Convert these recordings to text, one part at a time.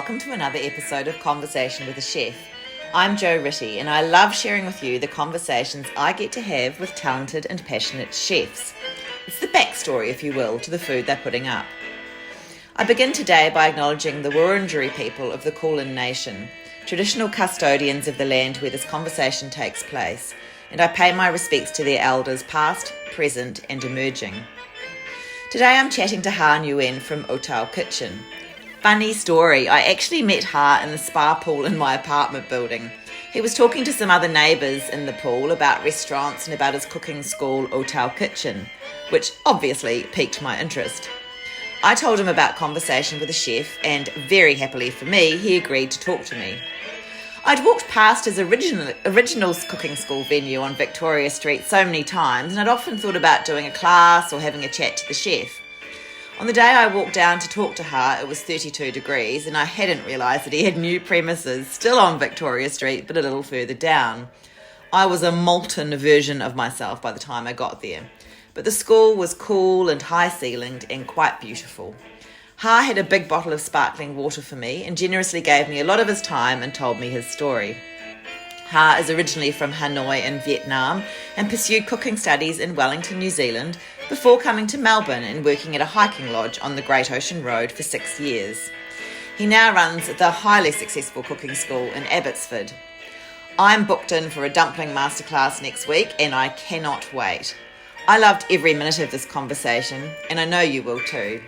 welcome to another episode of Conversation with a Chef. I'm Jo Ritty, and I love sharing with you the conversations I get to have with talented and passionate chefs. It's the backstory, if you will, to the food they're putting up. I begin today by acknowledging the Wurundjeri people of the Kulin Nation, traditional custodians of the land where this conversation takes place, and I pay my respects to their elders past, present and emerging. Today I'm chatting to Nguyen from Otao Kitchen. Funny story, I actually met Ha in the spa pool in my apartment building. He was talking to some other neighbours in the pool about restaurants and about his cooking school, Otao Kitchen, which obviously piqued my interest. I told him about Conversation with a Chef, and very happily for me, he agreed to talk to me. I'd walked past his original cooking school venue on Victoria Street so many times, and I'd often thought about doing a class or having a chat to the chef. On the day I walked down to talk to her, it was 32 degrees, and I hadn't realised that he had new premises still on Victoria Street, but a little further down. I was a molten version of myself by the time I got there. But the school was cool and high-ceilinged and quite beautiful. Ha had a big bottle of sparkling water for me and generously gave me a lot of his time and told me his story. Ha is originally from Hanoi in Vietnam and pursued cooking studies in Wellington, New Zealand, before coming to Melbourne and working at a hiking lodge on the Great Ocean Road for 6 years. He now runs the highly successful cooking school in Abbotsford. I'm booked in for a dumpling masterclass next week and I cannot wait. I loved every minute of this conversation and I know you will too.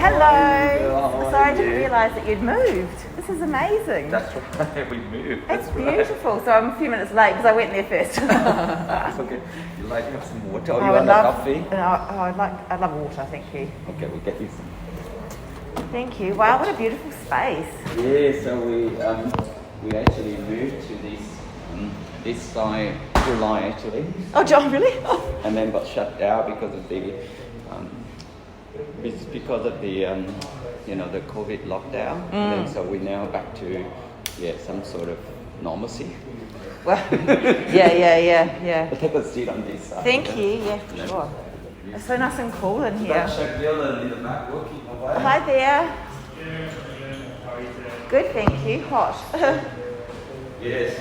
Hello. Sorry, I didn't realise that you'd moved. This is amazing. That's right, we moved. It's beautiful. So I'm a few minutes late because I went there first. That's okay. You like to have some water or you I want would love coffee? I'd love water, thank you. Okay, we'll get you some. Thank you. Wow, what a beautiful space. Yeah, so we actually moved to this side July actually. Oh, John, really? Oh. And then got shut down because of the the COVID lockdown. And then, so we're now back to some sort of normalcy. Well, yeah. Take a seat on this side. Thank you. Yeah, for sure. It's so nice and cool in here. Hi there. Good, thank you. Hot. Yes,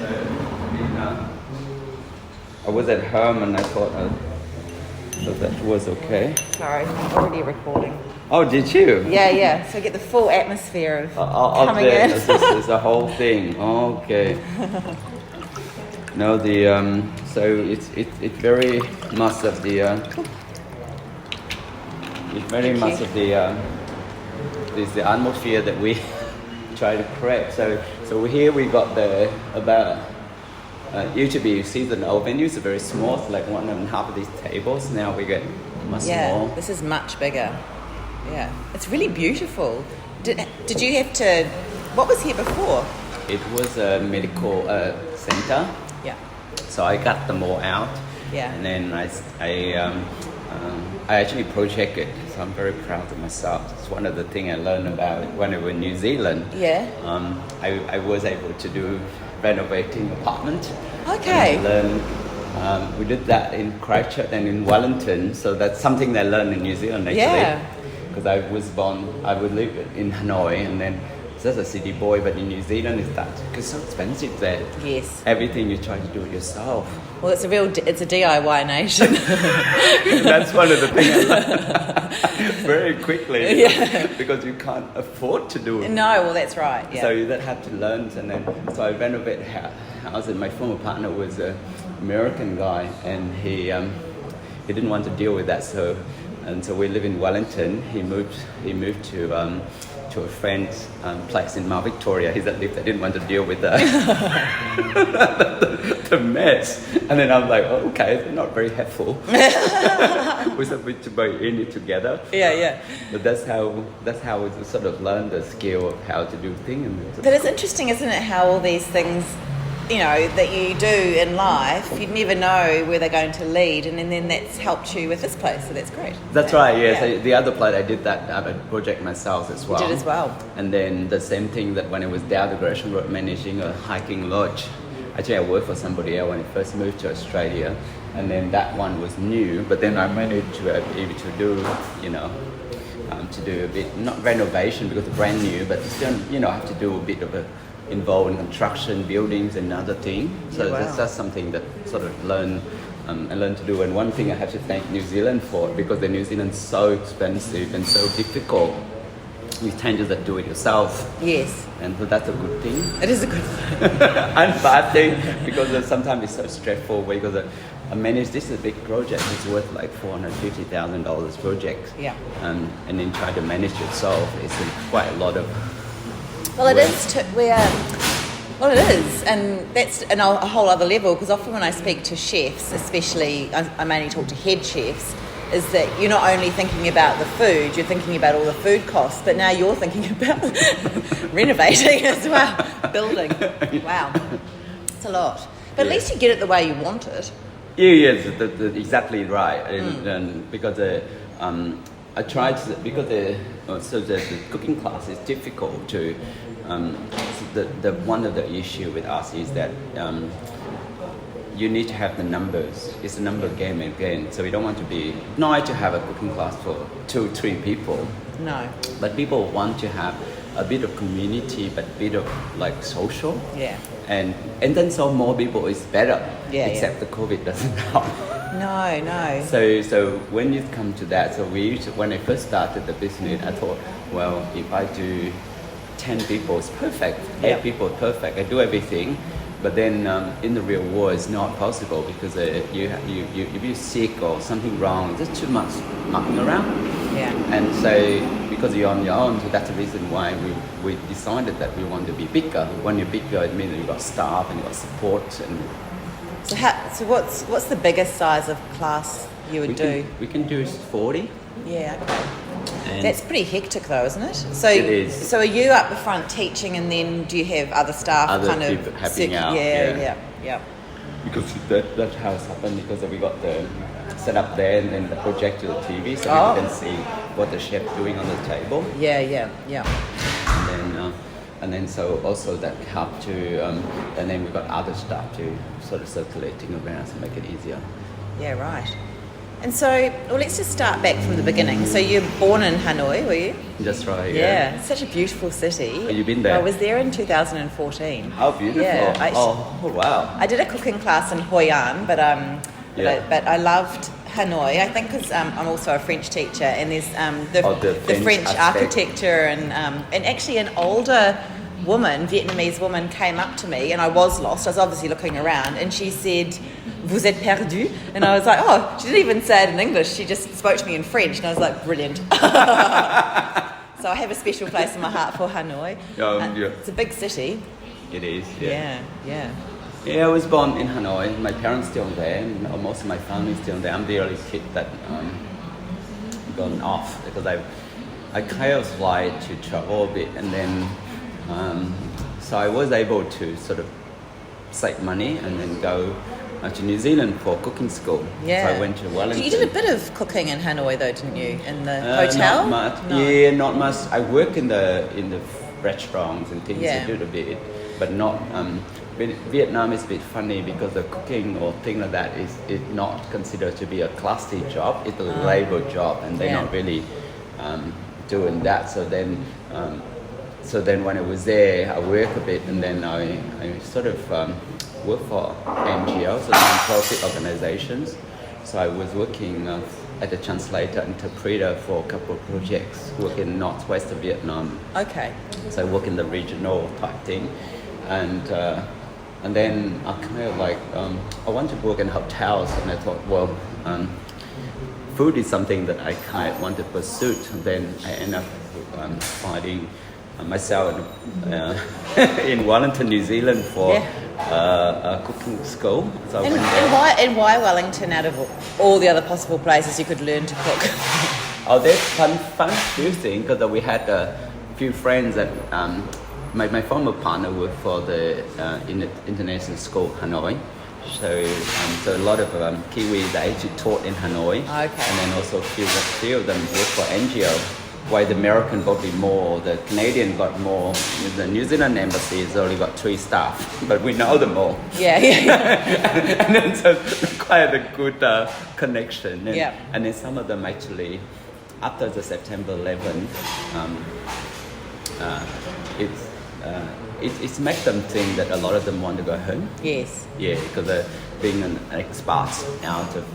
I was at home and I thought that was okay. Sorry, I'm already recording. Oh, did you? Yeah. So get the full atmosphere of coming in. This is the whole thing. Okay. No, so it's very much of the is the atmosphere that we try to create. So here we got used to be seasonal venues are very small, so like 1.5 of these tables. Now we get much more. Yeah, this is much bigger. Yeah, it's really beautiful. Did you have to? What was here before? It was a medical center. Yeah. So I got them all out. Yeah. And then I actually projected, so I'm very proud of myself. It's one of the things I learned about when I was in New Zealand. Yeah. I was able to do renovating apartment. Okay. And we did that in Christchurch and in Wellington, so that's something I learned in New Zealand actually. Yeah. Because I would live in Hanoi and then just a city boy, but in New Zealand it's so expensive there. Yes. Everything you try to do it yourself. Well, it's a DIY nation. That's one of the things I learned very quickly. Yeah. Because you can't afford to do it. No, well that's right. Yeah. So you then have to learn, and then so I renovated house, and my former partner was an American guy, and he didn't want to deal with that. So we live in Wellington. He moved to a friend's place in Mount Victoria. He's at lift. I didn't want to deal with the mess. And then I'm like, oh, okay, it's not very helpful. We're supposed to be in it together. Yeah. But that's how we sort of learn the skill of how to do things. But it's interesting, isn't it, how all these things that you do in life, you'd never know where they're going to lead, and then that's helped you with this place, so that's great. That's right, yes. Yeah. The other place I did that project myself as well. You did as well. And then the same thing that when I was down the Gresham Road managing a hiking lodge, actually I worked for somebody else when I first moved to Australia, and then that one was new, but then I managed to be able to do, to do a bit, not renovation because it's brand new, but still, have to do a bit of involved in construction, buildings and other things. So that's something that sort of I learned to do. And one thing I have to thank New Zealand for, because the New Zealand's so expensive and so difficult, you tend to just do it yourself. Yes. And so that's a good thing. It is a good thing. And bad thing, because sometimes it's so stressful, because I managed, this is a big project, it's worth like $450,000 project. Yeah. And then try to manage yourself, it's quite a lot of Well, it is. Well, it is, and that's a whole other level. Because often when I speak to chefs, especially I mainly talk to head chefs, is that you're not only thinking about the food, you're thinking about all the food costs, but now you're thinking about renovating as well, building. Wow, it's a lot. But at least you get it the way you want it. Yes, exactly right. And because I tried to, because the cooking class is difficult to. One of the issue with us is that you need to have the numbers. It's a number game again. So we don't want to be to have a cooking class for 2-3 people. No. But people want to have a bit of community, but a bit of like social. Yeah. And then so more people is better. Yeah. Except the COVID doesn't help. No. So when you come to that, when I first started the business, I thought, well, if I do 10 people, it's perfect. 8 people, perfect. I do everything, but then in the real world, it's not possible because if you're sick or something wrong, there's too much mucking around. Yeah. And so because you're on your own, so that's the reason why we decided that we want to be bigger. When you're bigger, it means you've got staff and you've got support and. So what's the biggest size of class you would do? We can do 40. Yeah, okay. And that's pretty hectic though, isn't it? So, it is. So are you up the front teaching, and then do you have other staff kind of helping out? Yeah. Because that's how it's happened, because we got the set up there and then the projector TV, so people can see what the chef's doing on the table. Yeah. And then so also that helped to, and then we've got other stuff to sort of circulating around to make it easier. Yeah, right. And so, let's just start back from the beginning. So you're born in Hanoi, were you? That's right, yeah. It's such a beautiful city. Have you been there? I was there in 2014. How beautiful. Yeah, wow. I did a cooking class in Hoi An, but I loved Hanoi, I think, because I'm also a French teacher, and there's the French architecture, and actually an older Vietnamese woman came up to me, and I was lost. I was obviously looking around, and she said, "Vous êtes perdu?" And I was like, oh, she didn't even say it in English. She just spoke to me in French, and I was like, brilliant. So I have a special place in my heart for Hanoi. It's a big city. It is, Yeah. Yeah, I was born in Hanoi. My parents still there, and most of my family's still there. I'm the only kid that gone off, because I kind of like to travel a bit, and then so I was able to sort of save money and then go to New Zealand for cooking school. Yeah. So I went to Wellington. You did a bit of cooking in Hanoi though, didn't you? In the hotel? Not much. No. Yeah, not much. I work in the restaurants and things. Yeah. I do a bit, but not. Vietnam is a bit funny because the cooking or thing like that is not considered to be a classy job. It's a labor job, and they're not really doing that. So then when I was there, I worked a bit, and then I sort of work for NGOs, so non-profit organizations. So I was working as a translator, interpreter for a couple of projects, working in northwest of Vietnam. Okay. So I work in the regional type thing, and then I kind of like I want to work in hotels, and I thought, well, food is something that I kind of want to pursue. And then I end up finding myself in Wellington, New Zealand for a cooking school. So and why Wellington out of all the other possible places you could learn to cook? There's fun few things, because we had a few friends that my former partner worked for the international school Hanoi. So a lot of Kiwis are actually taught in Hanoi. Okay. And then also few of them work for NGO. While the American got more, the Canadian got more. The New Zealand embassy has only got 3 staff, but we know them all. Yeah. And then so quite a good connection. And, Yeah. and then some of them actually, after the September 11th, it's made them think that a lot of them want to go home. Yes. Yeah, because being an expat out of,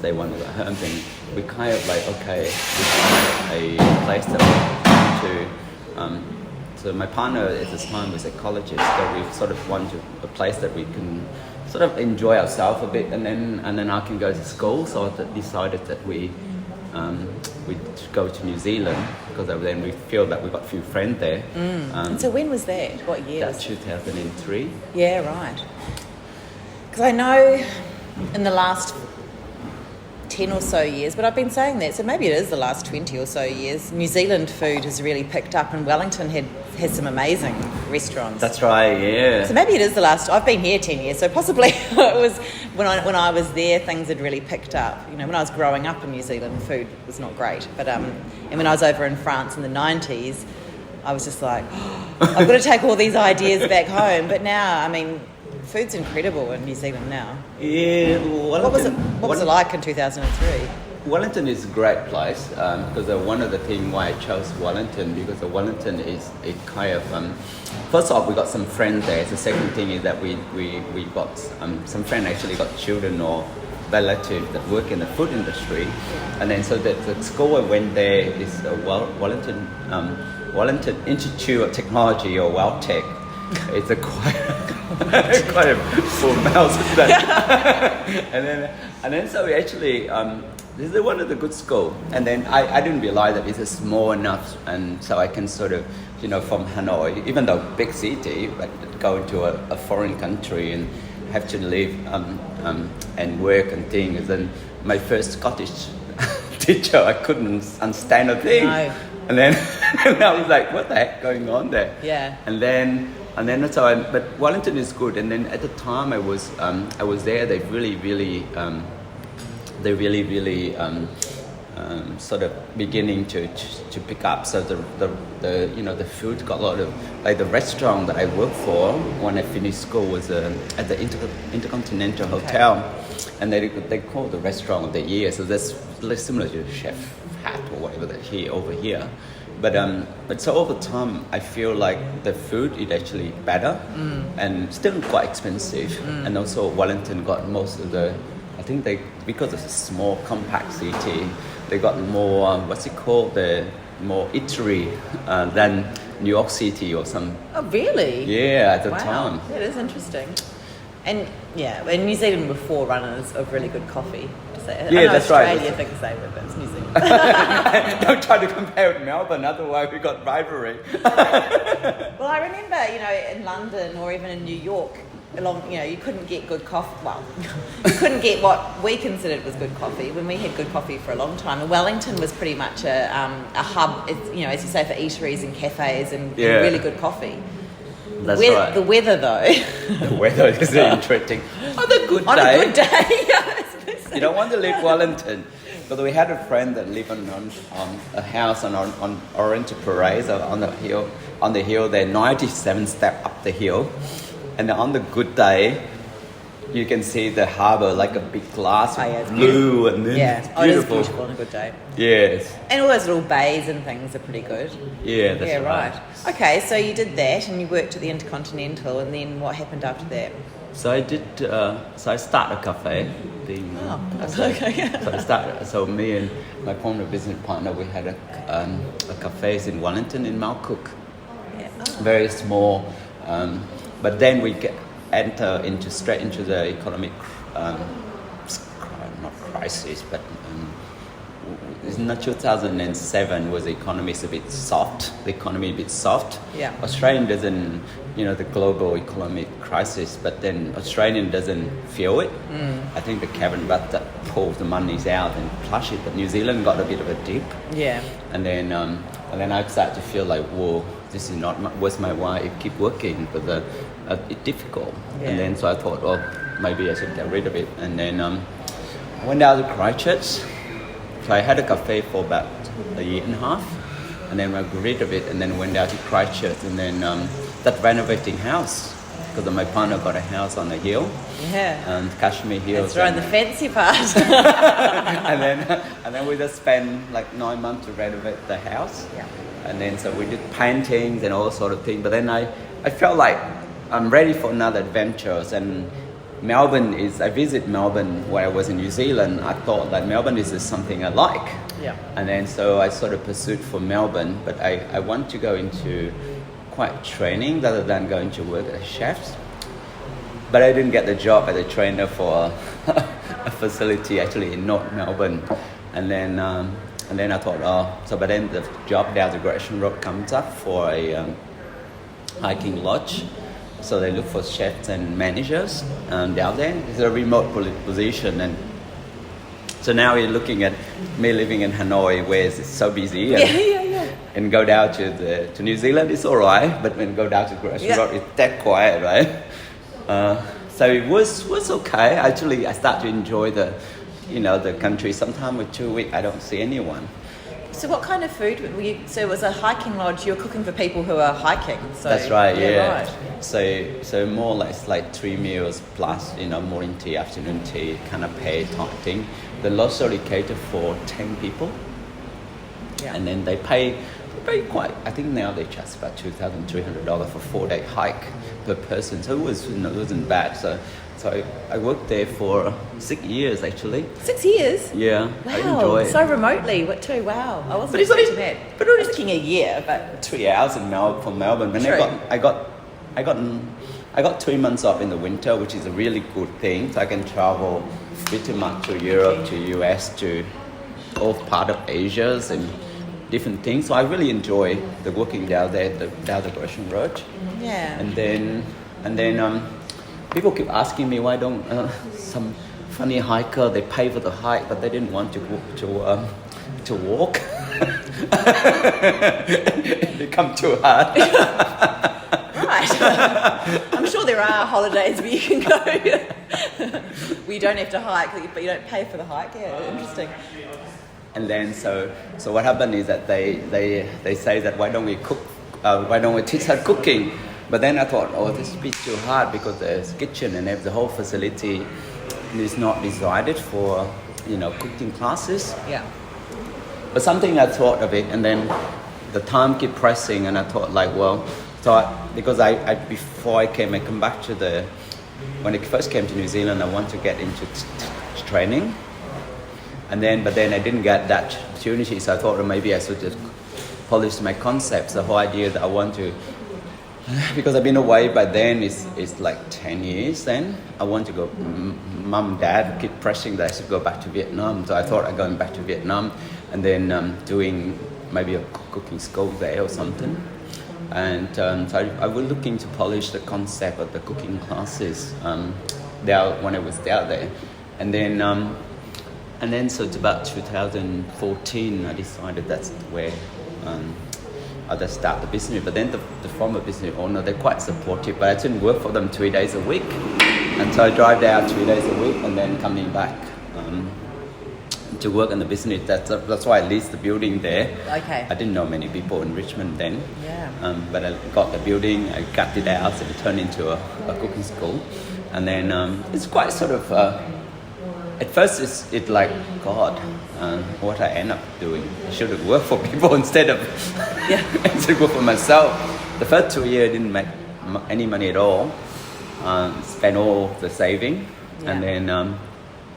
they want to go home, then we kind of like, okay, we find a place that we want to, so my partner at this time was a psychologist, so we sort of want a place that we can sort of enjoy ourselves a bit, and then I can go to school, so I decided that we go to New Zealand, because then we feel that we've got a few friends there. And so when was that? What year? That's 2003. Yeah, right. Because I know in the last 10 or so years, but I've been saying that, so maybe it is the last 20 or so years, New Zealand food has really picked up, and Wellington has some amazing restaurants. That's right, yeah. So maybe it is the last, I've been here 10 years, so possibly it was when I was there, things had really picked up. When I was growing up in New Zealand, food was not great. But and when I was over in France in the 90s, I was just like, I've got to take all these ideas back home. But now, food's incredible in New Zealand now. Yeah, What was it like in 2003? Wellington is a great place because one of the things why I chose Wellington, because Wellington is a kind of first off, we got some friends there. The second thing is that we got some friends actually got children or relatives that work in the food industry, and then so that the school I went there is Wellington Institute of Technology, or WellTech. It's a quite a full mouth. and then so we actually this is one of the good schools, and then I didn't realize that it's small enough, and so I can sort of from Hanoi, even though big city, but go into a foreign country and have to live and work and things. And my first Scottish teacher, I couldn't understand a thing. No. And then I was like, what the heck going on there? Yeah. And then but Wellington is good. And then at the time I was there, they really sort of beginning to pick up. So the food got a lot of, like the restaurant that I worked for when I finished school was at the Intercontinental Hotel, and they call the restaurant of the year. So that's similar to Chef Hat or whatever that over here. But so over time, I feel like the food is actually better and still quite expensive. And also Wellington got most of the, I think because it's a small compact city, they got more, the more eatery than New York City or some. Oh, really? Yeah, at the Wow. time. That is interesting. And yeah, in New Zealand were forerunners of really good coffee. Yeah, that's right. Australia thinks they were, but it's New Zealand. Don't try to compare with Melbourne, otherwise we got rivalry. Well, I remember, in London or even in New York, you couldn't get good coffee. Well, you couldn't get what we considered was good coffee when we had good coffee for a long time. And Wellington was pretty much a hub, as you say, for eateries and cafes and really good coffee. That's right. The weather, though. The weather is interesting. On a good On day. a good day. You don't want to leave Wellington. But we had a friend that lived on a house on Orange Parade, on the hill there, 97 steps up the hill. And on the good day, you can see the harbour like a big glass, blue and then yeah, beautiful. It is beautiful on a good day. Yes. And all those little bays and things are pretty good. Yeah, that's right. Okay, so you did that and you worked at the Intercontinental, and then what happened after that? So I did. So I started a cafe. So me and my former business partner, we had a cafe in Wellington in Mount Cook. Yeah. Very small, but then we enter straight into the economic, not crisis, but in 2007 was the economy a bit soft. Yeah. Australian doesn't, the global economic crisis, but then Australian doesn't feel it. I think the Kevin Rudd that pulls the monies out and flush it, but New Zealand got a bit of a dip. Yeah. And then I started to feel like, whoa, this is not was my wife keep working, but it's difficult. Yeah. And then so I thought, oh, maybe I should get rid of it. And then I went down to Christchurch. So I had a cafe for about a year and a half, and then I got rid of it, and then went down to Christchurch, and then that renovating house, because my partner got a house on a hill. Yeah. And Kashmir Hills. That's right, the fancy part. and then we just spent like 9 months to renovate the house. Yeah. And then so we did paintings and all sort of things. But then I felt like I'm ready for another adventures. And I visit Melbourne when I was in New Zealand. I thought that Melbourne is just something I like. Yeah. And then so I sort of pursued for Melbourne, but I want to go into quite training rather than going to work as chefs. But I didn't get the job as a trainer for a facility actually in North Melbourne. And then I thought, but then the job down the Gresham Road comes up for a hiking lodge. So they look for chefs and managers down there. It's a remote position, and so now you're looking at me living in Hanoi, where it's so busy. And go down to New Zealand, it's all right, but when you go down to Gresham Road, it's that quiet, right? So it was okay. Actually, I start to enjoy the country. Sometimes with 2 weeks, I don't see anyone. So what kind of food were you? So it was a hiking lodge. You were cooking for people who are hiking. So, that's right. Yeah. Right. So more or less like 3 meals plus morning tea, afternoon tea, kind of pay type thing. The lodge only cater for 10 people. Yeah. And then they pay quite. I think now they charge about $2,300 for 4-day hike per person. So it wasn't bad. So I worked there for 6 years actually. 6 years? Yeah. Wow. I enjoy it. So remotely, what too? Wow. I wasn't But it's expecting only- that. but I only- was thinking a year, but 3 hours from Melbourne. And True. I got 3 months off in the winter, which is a really good thing. So I can travel pretty much to Europe, to US, to all part of Asia and different things. So I really enjoy the working down there, down the Gresham Road. yeah. And then people keep asking me why don't some funny hiker, they pay for the hike, but they didn't want to walk. They come too hard. Right. I'm sure there are holidays where you can go where you don't have to hike, but you don't pay for the hike. Yeah, interesting. And then so what happened is that they say that why don't we teach her cooking? But then I thought, this is a bit too hard because the kitchen and the whole facility is not designed for cooking classes. Yeah. But something I thought of it, and then the time kept pressing, and I thought because I before I come back to when I first came to New Zealand, I want to get into training. But then I didn't get that opportunity, so I thought maybe I should just polish my concepts. The whole idea that I want to, because I've been away by then, it's like 10 years then. I want to go, mum, dad keep pressing that I should go back to Vietnam. So I thought I'm going back to Vietnam and then doing maybe a cooking school there or something. And so I was looking to polish the concept of the cooking classes there when I was down there. And then so it's about 2014 I decided that's where I'll just start the business. But then the former business owner, they're quite supportive, but I didn't work for them 3 days a week. And so I drive down 3 days a week and then coming back to work in the business. That's why I leased the building there. Okay. I didn't know many people in Richmond then. Yeah. But I got the building, I cut it out and it turned into a cooking school. And then it's quite sort of, at first it's like, God, what I end up doing. I should have worked for people instead of work for myself. The first 2 years I didn't make any money at all. Spent all the saving. Yeah.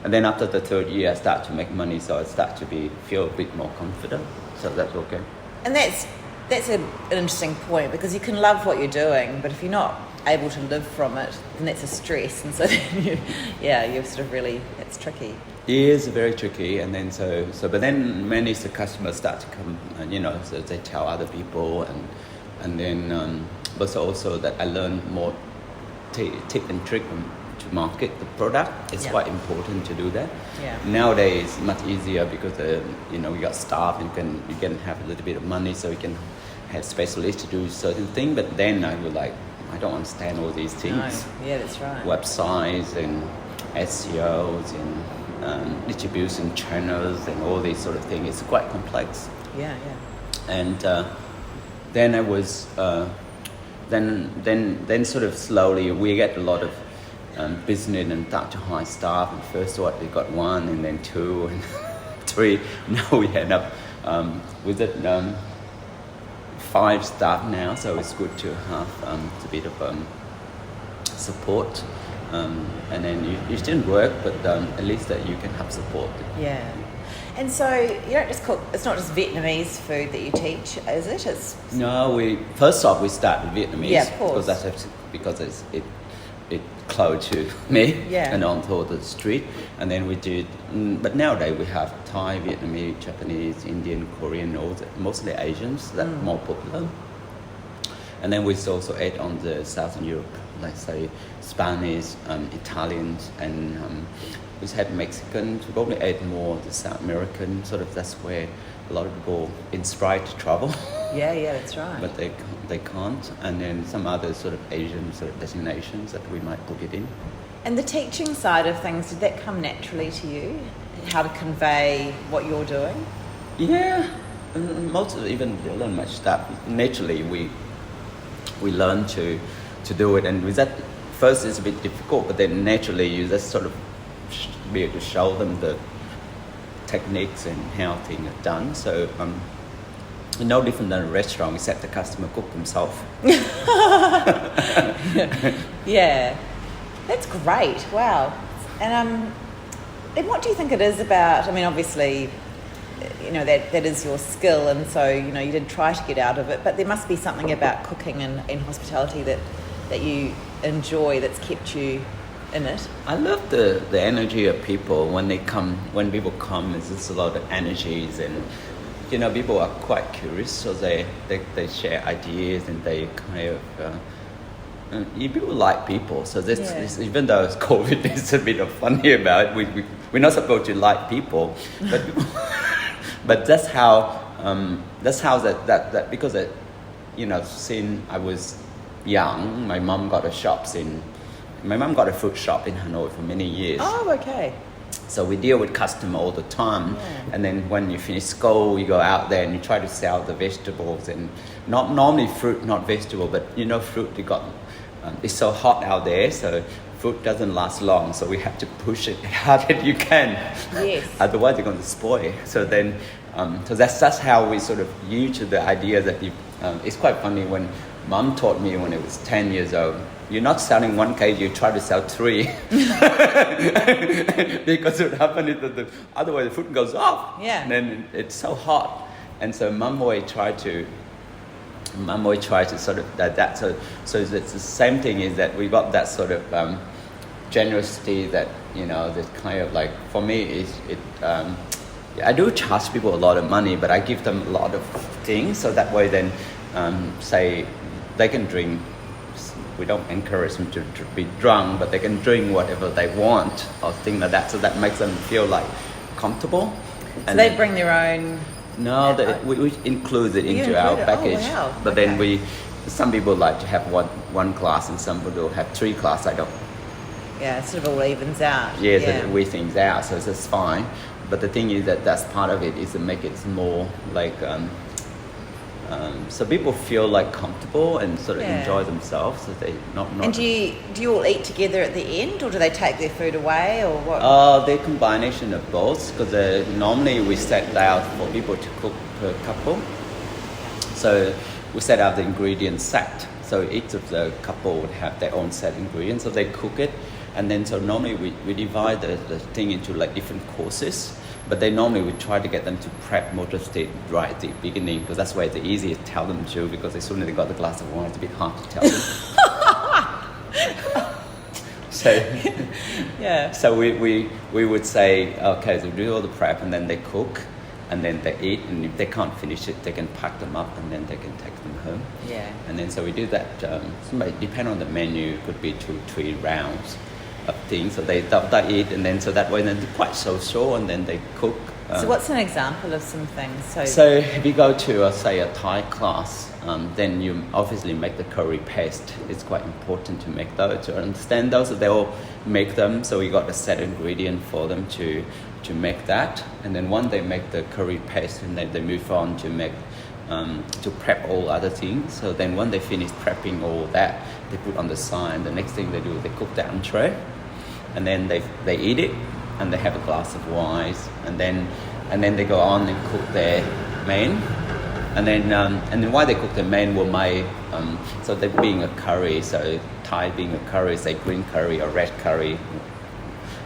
And then after the third year I start to make money, so I start to feel a bit more confident. So that's okay. And that's an interesting point, because you can love what you're doing, but if you're not able to live from it, then that's a stress, and so then you're sort of really, it's tricky. It is very tricky, and then but then many of the customers start to come, and so they tell other people, and then but also that I learn more tip and trick to market the product. It's quite important to do that. Yeah. Nowadays it's much easier because we got staff and you can have a little bit of money, so you can had specialists to do certain things, but then I was like, I don't understand all these things. No. Yeah, that's right. Websites and SEOs and distribution channels and all these sort of things. It's quite complex. Yeah. And then I was, then sort of slowly we get a lot of business and start to hire staff. And first we got 1 and then 2 and 3. Now we end up with it 5 staff now. So it's good to have a bit of support. And then you still work, but at least that you can have support. Yeah. And so you don't just cook, it's not just Vietnamese food that you teach, is it? No, first off we start with Vietnamese. Yeah, of course. Because it close to me. Yeah. And onto the street. And then we did, but nowadays we have Thai, Vietnamese, Japanese, Indian, Korean, mostly Asians, that's more popular. And then we also ate on the Southern Europe, like say Spanish, Italians, and we had Mexicans. We probably ate more the South American, sort of that's where a lot of people inspired to travel. Yeah, that's right. But they can't. And then some other sort of Asian sort of destinations that we might put it in. And the teaching side of things, did that come naturally to you? How to convey what you're doing? Yeah, and most of even learn much stuff. Naturally, we learn to do it, and with that, first it's a bit difficult, but then naturally you just sort of be able to show them the techniques and how things are done. So no different than a restaurant, except the customer cook themselves. Yeah, that's great. Wow. And what do you think it is about? I mean, obviously, you know, that is your skill, and so, you know, you did try to get out of it, but there must be something about cooking and hospitality that you enjoy that's kept you in it. I love the energy of people when people come. It's just a lot of energies, and you know, people are quite curious, so they share ideas, and they kind of people like people. So this, even though it's COVID, it's a bit of funny about it. We're not supposed to like people, but people but that's how that because you know, since I was young, my mom got a food shop in Hanoi for many years. Oh, okay. So we deal with customer all the time, and then when you finish school, you go out there and you try to sell the vegetables, and not normally fruit, not vegetable, but you know, fruit it's so hot out there, so fruit doesn't last long, so we have to push it hard as you can. Yes. Otherwise, you're going to spoil. So then, so that's how we sort of used to the idea that it's quite funny when Mom taught me when I was 10 years old. You're not selling 1 kg, you try to sell 3. Because what happens is that otherwise the food goes off. Yeah. And then it's so hot. And so Mom always tried to sort of that. So it's the same thing, is that we got that sort of generosity that, you know, that kind of like, for me, I do charge people a lot of money, but I give them a lot of things, so that way then, say, they can drink. We don't encourage them to be drunk, but they can drink whatever they want or things like that. So that makes them feel like comfortable. So they bring their own. No, we include it into our package. Oh, wow. But then some people like to have one class, and some people have 3 classes. I don't. Yeah, it sort of all evens out. Yes, yeah. We things out, so it's fine. But the thing is that's part of it, is to make it more like. So people feel like comfortable and sort of enjoy themselves. So they not. And do you all eat together at the end, or do they take their food away, or what? They're a combination of both, because normally we set out for people to cook per couple. So we set out the ingredients set. So each of the couple would have their own set ingredients, so they cook it, and then so normally we divide the thing into like different courses. But they normally we try to get them to prep most of the right at the beginning, because that's why it's easier to tell them to, because as soon as they got the glass of wine, it's a bit hard to tell them. So we would say, okay, so do all the prep, and then they cook, and then they eat, and if they can't finish it, they can pack them up, and then they can take them home. Yeah. And then so we do that. Depending on the menu, it could be 2-3 rounds of things. So they eat, and then so that way then they're quite social, and then they cook, So what's an example of some things? So if you go to, say, a Thai class, then you obviously make the curry paste. It's quite important to make those, to understand those. So they all make them, so we got the set ingredient for them to make that. And then once they make the curry paste, and then they move on to make, to prep all other things. So then when they finish prepping all that, they put on the side. The next thing they do, they cook the entree, and then they eat it, and they have a glass of wine, and then they go on and cook their main, and then while they cook the main, will make so they being a curry. So Thai being a curry, say green curry or red curry.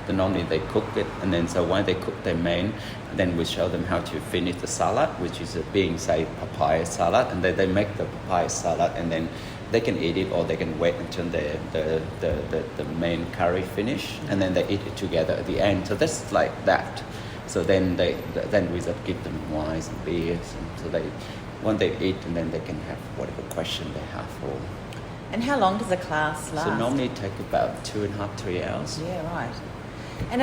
Then normally they cook it, and then so while they cook their main, then we show them how to finish the salad, which is being, say, papaya salad, and they make the papaya salad, and then they can eat it, or they can wait until the main curry finish, and then they eat it together at the end. So that's like that. So then we just give them wines and beers, and so when they eat, and then they can have whatever question they have for. And how long does a class last? So normally it take about 2.5, 3 hours. Yeah, right. And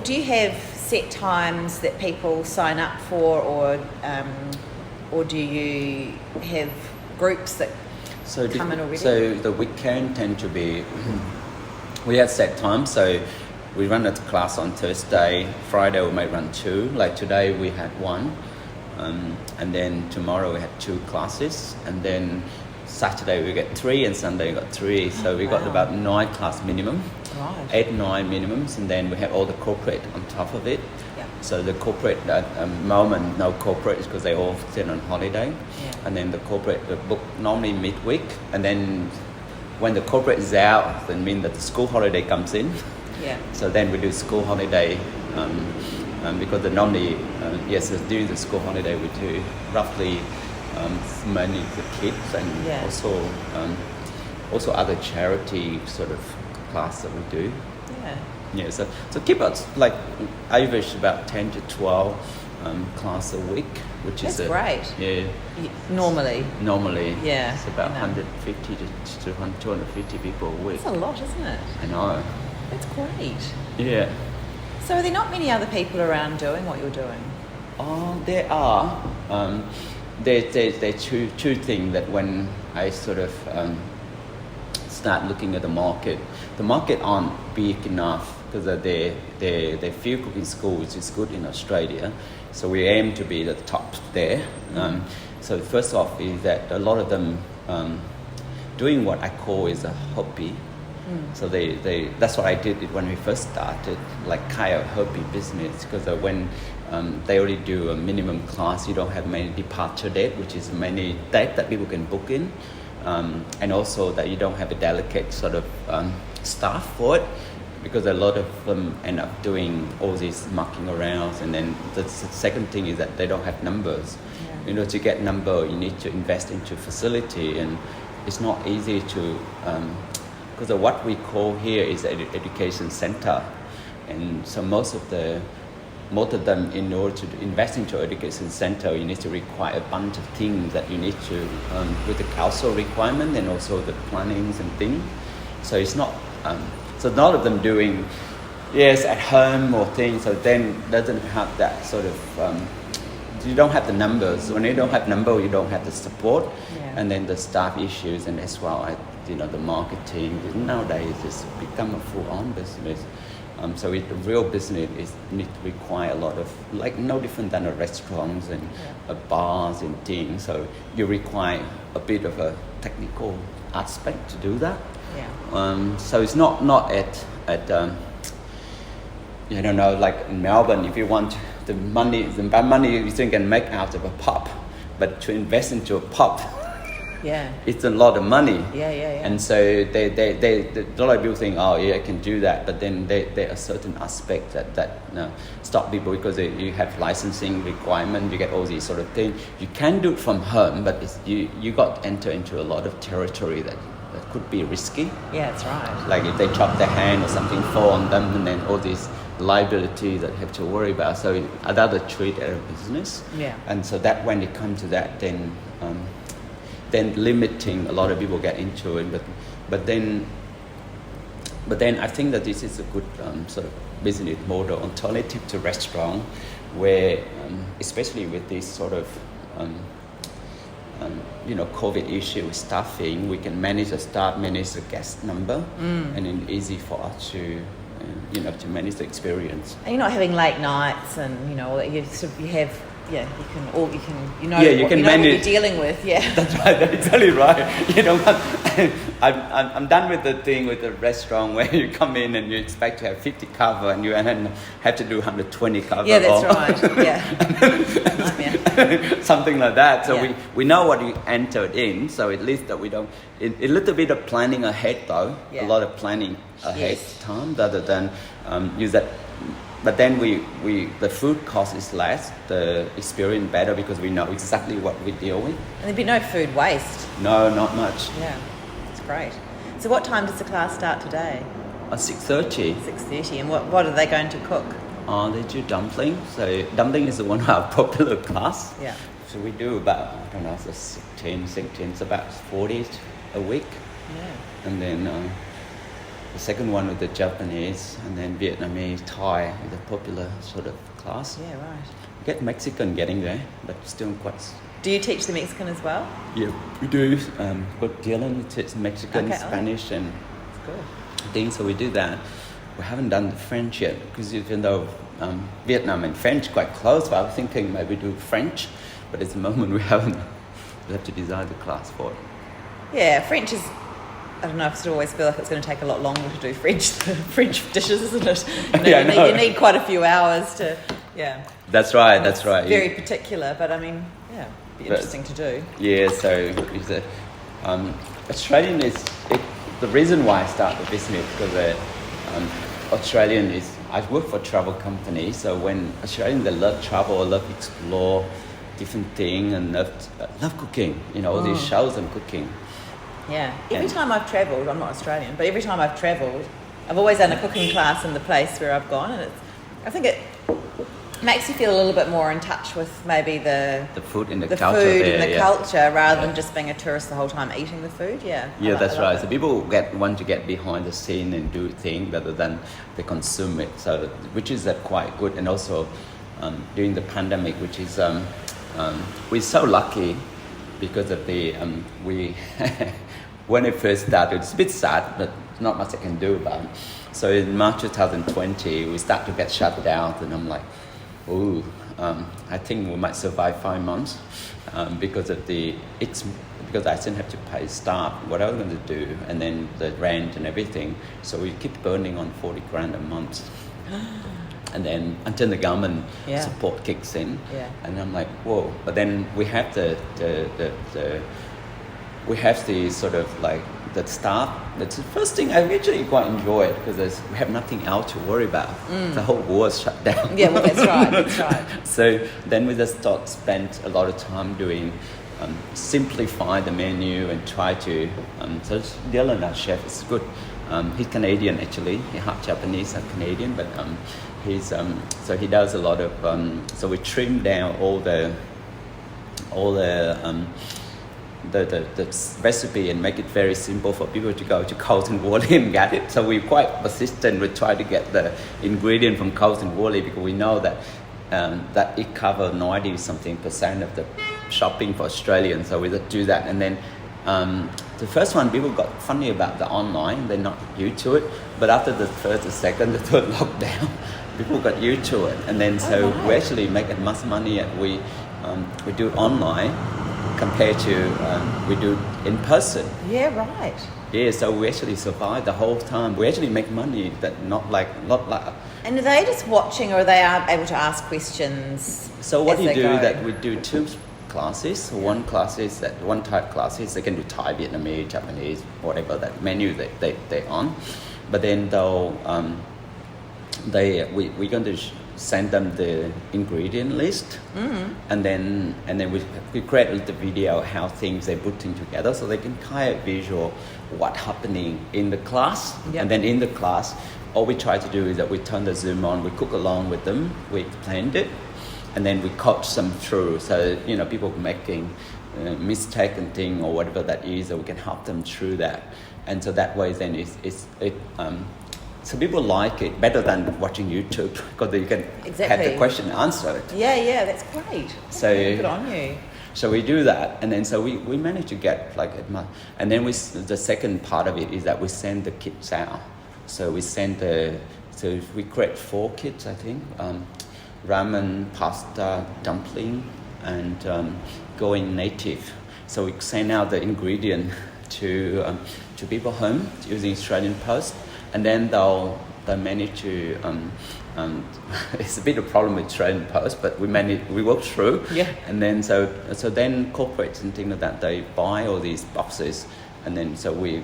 do you have set times that people sign up for, or do you have groups that come in already? So the weekend tend to be, we have set times. So we run a class on Thursday, Friday we might run 2. Like today we had 1, and then tomorrow we had 2 classes, and then Saturday we get 3, and Sunday we got 3. So we got about 9 class minimum. Right. 8, 9 minimums, and then we have all the corporate on top of it. Yeah. So the corporate at moment, no corporate because they all sit on holiday. Yeah. And then the corporate book normally midweek, and then when the corporate is out, then means that the school holiday comes in. Yeah. So then we do school holiday because normally during the school holiday we do roughly many the kids, and also other charity sort of class that we do. Yeah. So keep us like average about 10 to 12 class a week, which That's is great. Yeah. Normally. Yeah. It's about 150 to 250 people a week. That's a lot, isn't it? I know. That's great. Yeah. So are there not many other people around doing what you're doing? Oh, there are. There two things that when I sort of start looking at the market aren't big enough because they field cooking school, which is good in Australia. So we aim to be the top there. So first off is that a lot of them doing what I call is a hobby. So that's what I did when we first started, like kind of hobby business, because when they already do a minimum class, you don't have many departure date, which is many date that people can book in, and also that you don't have a delicate sort of staff for it, because a lot of them end up doing all these mucking around, and then the second thing is that they don't have numbers. Yeah. To get number, you need to invest into facility, and it's not easy to. Because what we call here is an education center, and so most of them, in order to invest into education center, you need to require a bunch of things that you need to with the council requirement and also the plannings and things. So it's not so none of them doing at home or things. So then doesn't have that sort of. You don't have the numbers. When you don't have number, you don't have the support, and then the staff issues, and as well, the marketing. Nowadays, it's become a full-on business. So the real business need to require a lot of, like, no different than a restaurants and bars and things. So you require a bit of a technical aspect to do that. Yeah. So it's not at I don't know, like in Melbourne, if you want the money you think can make out of a pub, but to invest into a pub, it's a lot of money. And so a lot of people think, I can do that, but then there are certain aspects that stop people, because you have licensing requirement, you get all these sort of things. You can do it from home, but you got to enter into a lot of territory that could be risky. Yeah, that's right. Like if they chop their hand or something fall on them, and then all these liability that you have to worry about. So I'd rather treat it as a business. Yeah. And so that when it comes to that, then limiting a lot of people get into it. But then I think that this is a good sort of business model alternative to restaurant, where especially with this sort of COVID issue with staffing, we can manage the staff, manage the guest number, and it's easy for us to to manage the experience. And you're not having late nights, and you have. Yeah, you can manage. What you're dealing with. Yeah, that's right. That's exactly right. I'm done with the thing with the restaurant where you come in and you expect to have 50 cover and you have to do 120 cover. Yeah, that's right. Yeah, something like that. So we know what we entered in. So at least that we don't. A little bit of planning ahead though. Yeah. A lot of planning ahead time rather than use that. But then the food cost is less, the experience better because we know exactly what we deal with. And there'd be no food waste. No, not much. Yeah, that's great. So what time does the class start today? 6:30. 6:30. And what are they going to cook? They do dumpling. So dumpling is one of our popular class. Yeah. So we do about, 16, it's about 40 a week. Yeah. And then the second one with the Japanese, and then Vietnamese, Thai is a popular sort of class. Yeah, right. We get Mexican getting there, but still quite. Do you teach the Mexican as well? Yeah, we do. But Dylan teaches Mexican, Spanish, and things. So we do that. We haven't done the French yet because even though Vietnam and French quite close, but I was thinking maybe do French, but at the moment we haven't. We have to design the class for it. Yeah, French is. I don't know, I still always feel like it's going to take a lot longer to do French dishes, isn't it? You need quite a few hours to, That's right, that's right. Very particular, but I mean, it'd be interesting to do. Yeah, so Australian is, the reason why I started the business because Australian is, I work for a travel company, so when Australians, they love travel, love explore different things and love cooking, all these shows on cooking. Yeah. Every time I've travelled, I'm not Australian, but every time I've travelled, I've always done a cooking class in the place where I've gone, and I think it makes you feel a little bit more in touch with maybe the food and the culture, culture rather than just being a tourist the whole time eating the food. Yeah. Yeah, that's right. So people want to get behind the scene and do things rather than they consume it. So which is quite good, and also during the pandemic, which is we're so lucky because of the when it first started, it's a bit sad, but not much I can do about it. So in March 2020, we start to get shut down, and I'm like, I think we might survive 5 months because I still have to pay staff, what I was going to do, and then the rent and everything. So we keep burning on 40 grand a month. And then until the government support kicks in, and I'm like, whoa! But then we have the sort of like the staff. That's the first thing I actually quite enjoy it because we have nothing else to worry about. The whole war is shut down. Yeah, well, that's right. That's right. So then we just spent a lot of time doing simplify the menu and try to. So Dylan, our chef, is good. He's Canadian actually. He's half Japanese and Canadian, but he's so he does a lot of. So we trim down all the recipe and make it very simple for people to go to Carlton Wally and get it. So we're quite persistent. We try to get the ingredient from Carlton Wally because we know that that it covers 90-something% of the shopping for Australians. So we just do that. And then the first one, people got funny about the online. They're not used to it. But after the first, the second, the third lockdown, people got used to it. And then we actually make as much money as we do online compared to we do in person. Yeah, right. Yeah, so we actually survive the whole time. We actually make money that not like. And are they just watching, or are they able to ask questions? So what you do that we do 2 classes. So one type classes they can do Thai, Vietnamese, Japanese, whatever that menu they on. But then though we're going to send them the ingredient list, and then we create a little video how things they putting together, so they can kind of visual what happening in the class. And then in the class, all we try to do is that we turn the Zoom on, we cook along with them, we explained it, and then we coach them through. So people making mistake and thing or whatever that is, so we can help them through that. And so that way then So people like it better than watching YouTube because you can have Exactly. the question answered. Yeah, that's great. So Good on you. So we do that, and then so we manage to get like and then the second part of it is that we send the kits out. So we we create 4 kits, I think, ramen, pasta, dumpling, and going native. So we send out the ingredient to people home using Australian Post, and then they'll manage to. It's a bit of a problem with Australian Post, but we work through. Yeah. And then so then corporates and things like that, they buy all these boxes, and then so we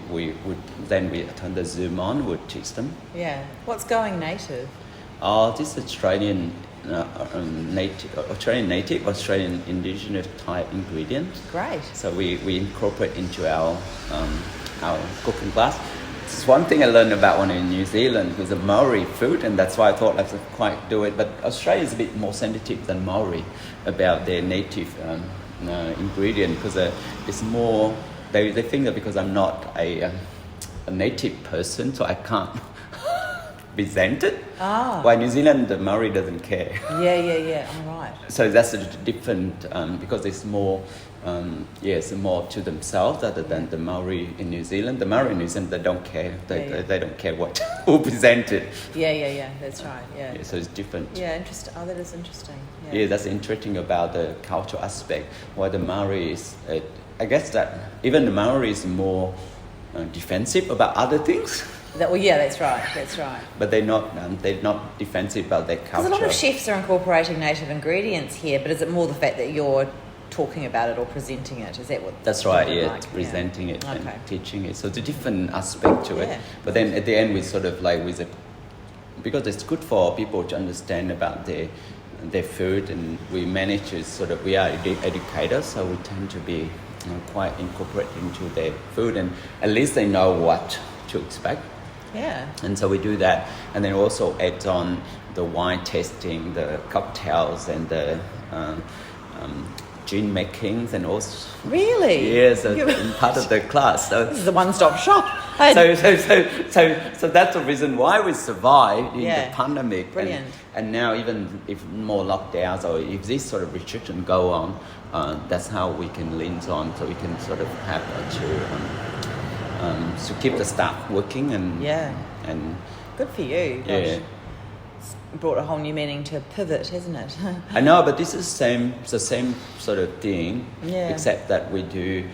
turn the Zoom on, we teach them. Yeah. What's going native? This Australian native, Australian indigenous type ingredient. Great. So we incorporate into our cooking class. It's one thing I learned about when in New Zealand was a Maori food, and that's why I thought I could quite do it. But Australia is a bit more sensitive than Maori about their native ingredient, because it's more. They think that because I'm not a native person, so I can't present it. While New Zealand, the Maori doesn't care. Yeah. All right. So that's a different because it's more. It's more to themselves rather than the Maori in New Zealand. The Maori in New Zealand, they don't care. They don't care who presented. Yeah. That's right. Yeah. So it's different. Yeah, interesting. Oh, that is interesting. Yeah, that's interesting about the cultural aspect. Why the Maori is, I guess that even the Maori is more defensive about other things. That's right. But they're not defensive about their culture. Because a lot of chefs are incorporating native ingredients here, but is it more the fact that you're talking about it or presenting it? Is that what? That's right. Yeah, like? presenting it and Okay. teaching it. So it's a different aspect to it. But then at the end, we sort of like because it's good for people to understand about their food, and we manage to we are educators, so we tend to be quite incorporated into their food, and at least they know what to expect. Yeah. And so we do that, and then also add on the wine tasting, the cocktails, and the gin makings, and also Really? yes, in part of the class. So This is a one-stop shop. so that's the reason why we survived in the pandemic. Brilliant. And now even if more lockdowns or if this sort of restriction go on, that's how we can lean on, so we can sort of have to keep the staff working and Good for you. Gosh. yeah. It's brought a whole new meaning to pivot, hasn't it? I know, but this is the same sort of thing, except that we do,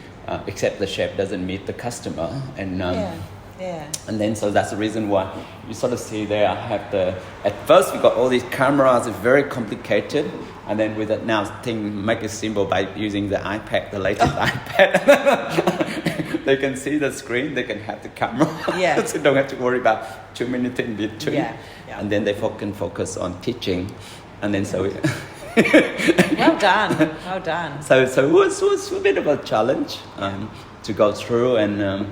except the chef doesn't meet the customer, and and then so that's the reason why you sort of see there. I have at first we got all these cameras, it's very complicated, and then with it now make it simple by using the iPad, the latest iPad. They can see the screen, they can have the camera. Yeah. So don't have to worry about too many things in between. Yeah. And then they can focus on teaching. And then so Well done. So it was a bit of a challenge to go through, and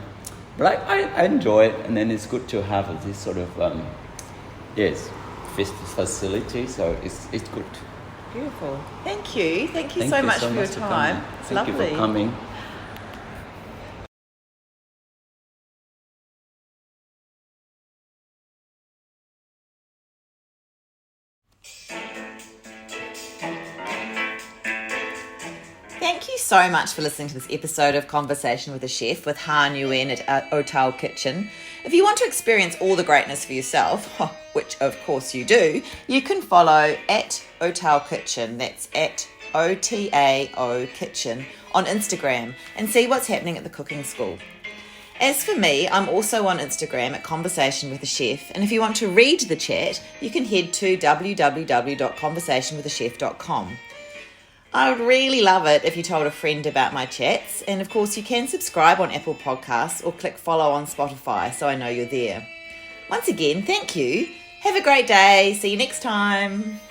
but I enjoy it, and then it's good to have this sort of facility, so it's good. Beautiful. Thank you so much for your time. It's Thank lovely. you for coming. Thank you so much for listening to this episode of Conversation with a Chef with Nguyen at Otao Kitchen. If you want to experience all the greatness for yourself, which of course you do, you can follow at Otao Kitchen, that's at OTAO Kitchen, on Instagram, and see what's happening at the cooking school. As for me, I'm also on Instagram at Conversation with a Chef, and if you want to read the chat, you can head to www.conversationwithachef.com. I would really love it if you told a friend about my chats, and of course you can subscribe on Apple Podcasts or click follow on Spotify so I know you're there. Once again, thank you. Have a great day. See you next time.